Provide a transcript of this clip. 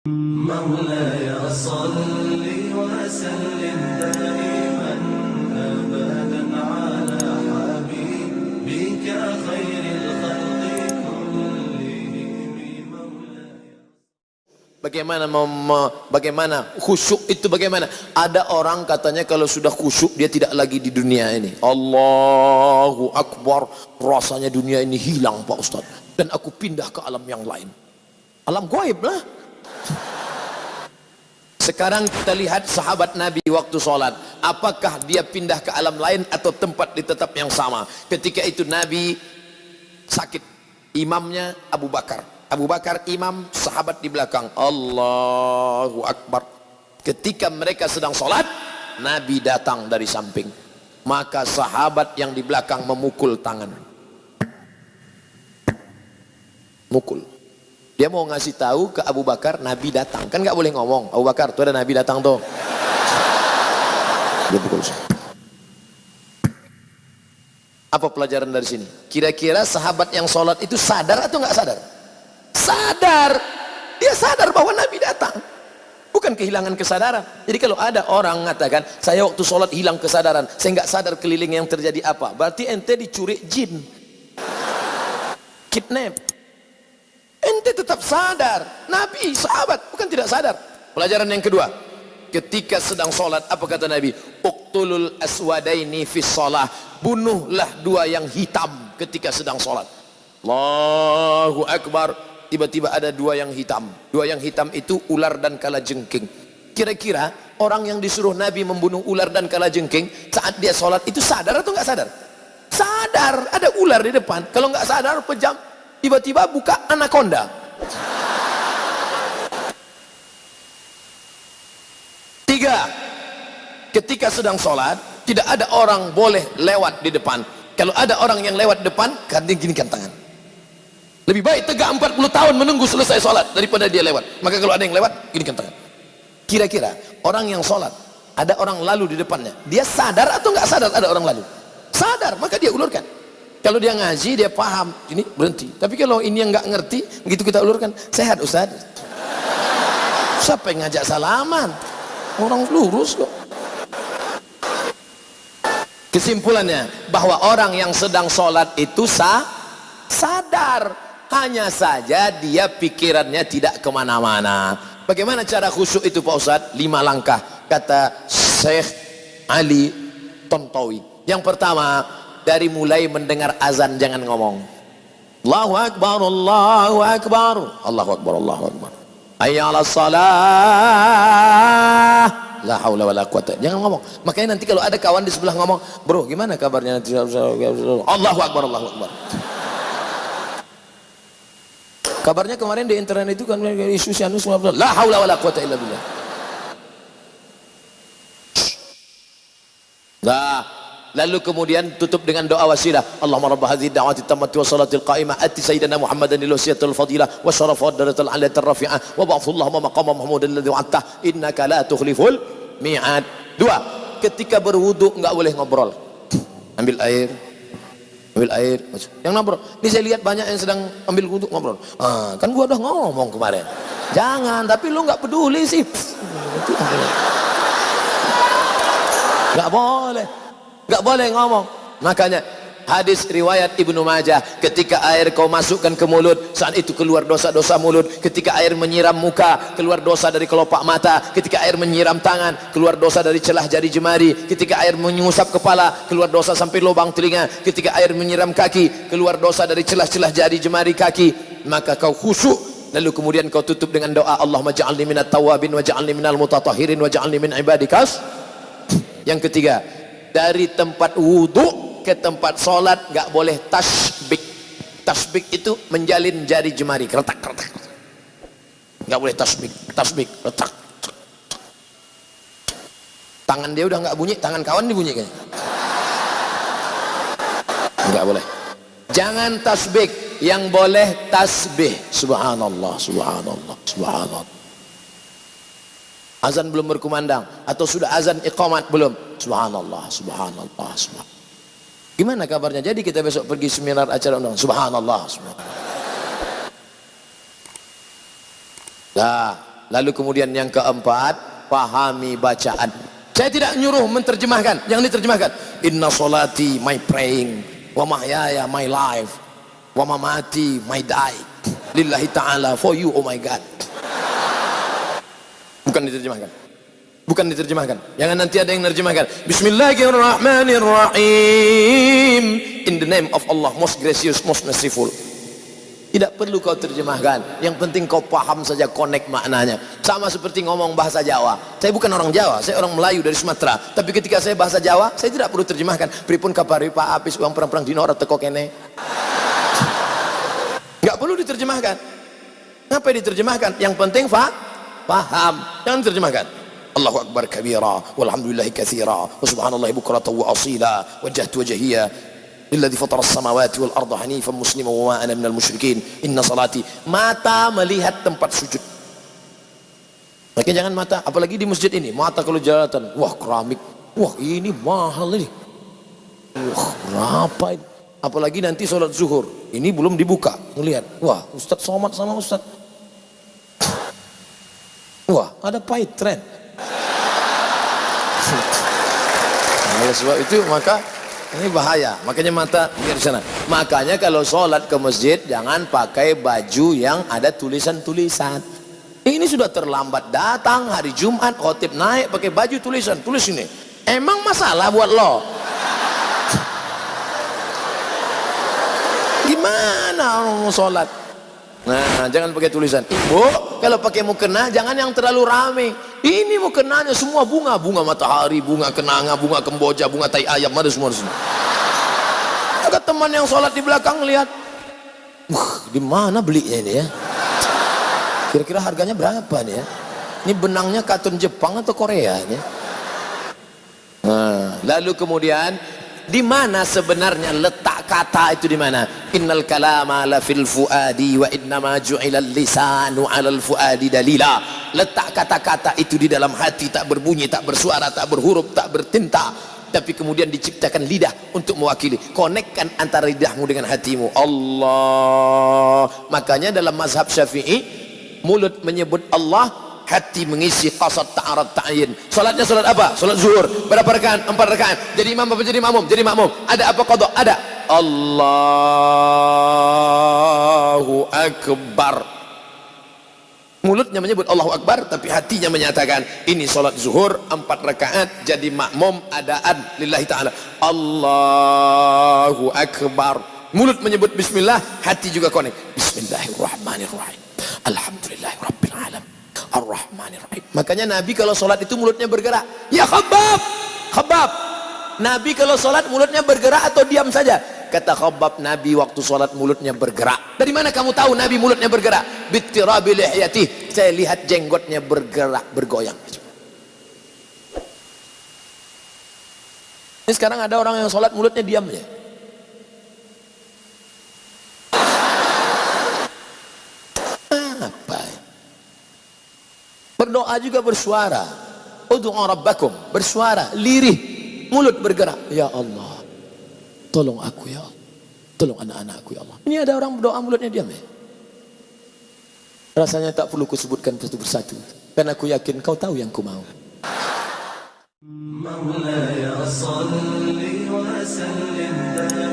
مولاي صل وسلم دائما أبدا على حبيبك خير الخلق كلهم مولاي. Bagaimana khusyuk itu bagaimana? Ada orang katanya kalau sudah khusyuk dia tidak lagi di dunia ini. Allahu Akbar, rasanya dunia ini hilang Pak Ustaz, dan aku pindah ke alam yang lain. Alam gaib lah. Sekarang kita lihat sahabat Nabi waktu sholat, apakah dia pindah ke alam lain atau tempat di tetap yang sama? Ketika itu Nabi sakit, imamnya Abu Bakar. Abu Bakar imam, sahabat di belakang. Allahu Akbar. Ketika mereka sedang sholat, Nabi datang dari samping. Maka sahabat yang di belakang memukul tangan. Mukul. Dia mau ngasih tahu ke Abu Bakar, Nabi datang. Kan nggak boleh ngomong, Abu Bakar, tuh ada Nabi datang tuh. Dia pukul. Apa pelajaran dari sini? Kira-kira sahabat yang sholat itu sadar atau nggak sadar? Sadar. Dia sadar bahwa Nabi datang. Bukan kehilangan kesadaran. Jadi kalau ada orang mengatakan, saya waktu sholat hilang kesadaran, saya nggak sadar keliling yang terjadi apa. Berarti ente dicuri jin. Kidnap. Ente tetap sadar. Nabi, sahabat, bukan tidak sadar. Pelajaran yang kedua, ketika sedang sholat, apa kata Nabi? Uqtulul aswadaini fis sholah. Bunuhlah dua yang hitam ketika sedang sholat. Allahu Akbar. Tiba-tiba ada dua yang hitam. Dua yang hitam itu ular dan kalajengking. Kira-kira orang yang disuruh Nabi membunuh ular dan kalajengking saat dia sholat itu sadar atau nggak sadar? Sadar. Ada ular di depan. Kalau nggak sadar, pejam. Tiba-tiba buka anaconda. Tiga, ketika sedang sholat tidak ada orang boleh lewat di depan. Kalau ada orang yang lewat depan, dia ginikan tangan. Lebih baik tegak 40 tahun menunggu selesai sholat daripada dia lewat. Maka kalau ada yang lewat, ginikan tangan. Kira-kira orang yang sholat, ada orang lalu di depannya, dia sadar atau nggak sadar ada orang lalu? Sadar, maka dia ulurkan. Kalau dia ngaji, dia paham, ini berhenti. Tapi kalau ini yang nggak ngerti, begitu kita ulurkan, sehat Ustaz. Siapa yang ngajak salaman? Orang lurus kok. Kesimpulannya, bahwa orang yang sedang sholat itu sadar. Hanya saja dia pikirannya tidak kemana-mana. Bagaimana cara khusyuk itu Pak Ustaz? 5 langkah, kata Syekh Ali Tontowi. Yang pertama, dari mulai mendengar azan jangan ngomong. Allahu Akbar, Allahu Akbar, Allahu Akbar, Allahu Akbar. Hayya 'alas shalah. La haula wala quwata. Jangan ngomong. Makanya nanti kalau ada kawan di sebelah ngomong, "Bro, gimana kabarnya?" Allahu Akbar, Allahu Akbar. Kabarnya kemarin di internet itu kan isu Sianus, la haula wala quwata illa billah. Nah, lalu kemudian tutup dengan doa wasilah. Allahumma rabb hadhihi da'wati tammati wa salatil qa'imah ati sayyidina Muhammadan al-wasiyatul fadilah wa syarafa darajatul 'aliyatir rafi'ah wa ba'athu Allahumma maqama mahmudan alladhi wa'adta innaka la tukhliful mi'ad. 2, ketika berwudu enggak boleh ngobrol. Ambil air. Yang ngobrol. Ini saya lihat banyak yang sedang ambil wudu ngobrol. Kan gua udah ngomong kemarin. Jangan, tapi lu enggak peduli sih. Enggak boleh. Gak boleh ngomong. Makanya hadis riwayat Ibnu Majah, ketika air kau masukkan ke mulut, saat itu keluar dosa-dosa mulut. Ketika air menyiram muka, keluar dosa dari kelopak mata. Ketika air menyiram tangan, keluar dosa dari celah jari jemari. Ketika air mengusap kepala, keluar dosa sampai lubang telinga. Ketika air menyiram kaki, keluar dosa dari celah-celah jari jemari kaki. Maka kau khusyuk. Lalu kemudian kau tutup dengan doa, Allahumma ja'alni minat tawabin wa ja'alni minal mutatahirin wa ja'alni min ibadikas. Yang ketiga, dari tempat wudhu ke tempat sholat nggak boleh tasbik. Tasbik itu menjalin jari jemari, keretak. Nggak boleh tasbik, keretak. Tangan dia udah nggak bunyi, tangan kawan dibunyi kayaknya. Nggak boleh. Jangan tasbik, yang boleh tasbih. Subhanallah, subhanallah, subhanallah. Azan belum berkumandang atau sudah azan iqamat belum? Subhanallah, subhanallah, subhanallah. Gimana kabarnya? Jadi kita besok pergi seminar acara undang. Subhanallah, subhanallah. Nah, Lalu kemudian yang keempat, pahami bacaan. Saya tidak nyuruh menterjemahkan, yang diterjemahkan inna solati my praying, wa mahyaya my life, wa mamati my die, lillahi ta'ala for you oh my God. Bukan diterjemahkan, bukan diterjemahkan. Jangan nanti ada yang menerjemahkan Bismillahirrahmanirrahim, in the name of Allah, most gracious, most merciful. Tidak perlu kau terjemahkan, yang penting kau paham saja, connect maknanya. Sama seperti ngomong bahasa Jawa. Saya bukan orang Jawa, saya orang Melayu dari Sumatera. Tapi ketika saya bahasa Jawa, saya tidak perlu terjemahkan. Pripun kapari Pak Apis uang perang-perang dinora teko kene. Enggak perlu diterjemahkan. Ngapain diterjemahkan? Yang penting paham. Jangan diterjemahkan. Allahu akbar kabira, walhamdulillahi katsira, wa subhanallahi bukratan wa asila, wajjahtu wajhiya lilladzi fatara as-samawati wal arda hanifan musliman wa ma ana minal musyrikin. Inna salati. Mata melihat tempat sujud. Makanya jangan mata, apalagi di masjid ini, mata kalau jelalatan, wah keramik, wah ini mahal ini, wah berapa ini? Apalagi nanti sholat zuhur, ini belum dibuka, ngelihat, wah Ustadz somat sama Ustadz, wah ada pahit tren. Nah, sebab itu maka ini bahaya, makanya mata lihat sana. Makanya kalau sholat ke masjid jangan pakai baju yang ada tulisan-tulisan. Ini sudah terlambat datang hari Jumat, khotib naik pakai baju tulisan, tulis ini. Emang masalah buat lo? Gimana orang mau sholat? Nah, jangan pakai tulisan. Ibu, kalau pakai mukena jangan yang terlalu rame. Ini mukenanya semua bunga, bunga matahari, bunga kenanga, bunga kemboja, bunga tai ayam, ada semua di sini. Ada teman yang sholat di belakang lihat, di mana belinya ini ya? Kira-kira harganya berapa nih ya? Ini benangnya katun Jepang atau Korea ini? Nah, lalu kemudian di mana sebenarnya letak kata itu, di mana? Innal kalama la fil fuadi wa innama ju'ilal lisanu 'alal fuadi dalila. Letak kata-kata itu di dalam hati, tak berbunyi, tak bersuara, tak berhuruf, tak bertinta, tapi kemudian diciptakan lidah untuk mewakili. Konekkan antara lidahmu dengan hatimu. Allah. Makanya dalam mazhab Syafi'i, mulut menyebut Allah, hati mengisi qasad ta'arad ta'yin. Salatnya salat apa? Salat zuhur. Berapa rakaat? 4 rakaat. Jadi imam apa jadi makmum? Jadi makmum. Ada apa qada? Ada. Allahu akbar. Mulutnya menyebut Allahu akbar, tapi hatinya menyatakan ini salat zuhur 4 rakaat, jadi makmum adaan lillahi ta'ala. Allahu akbar. Mulut menyebut bismillah, hati juga konek. Bismillahirrahmanirrahim. Alhamdulillahirabbil alamin. Ar-Rahmanir-Rahim. Makanya Nabi kalau sholat itu mulutnya bergerak. Ya Khabbab, Khabbab. Nabi kalau sholat mulutnya bergerak atau diam saja? Kata Khabbab, Nabi waktu sholat mulutnya bergerak. Dari mana kamu tahu Nabi mulutnya bergerak? Bittirabi lihyatih. Saya lihat jenggotnya bergerak, bergoyang. Ini sekarang ada orang yang sholat mulutnya diam aja. Apa? Berdoa juga bersuara. Ud'u rabbakum, bersuara, lirih, mulut bergerak. Ya Allah, tolong aku ya Allah, tolong anak-anakku ya Allah. Ini ada orang berdoa mulutnya diam ya. Rasanya tak perlu kusebutkan satu persatu, karena aku yakin kau tahu yang ku mau. مولاي صل وسلم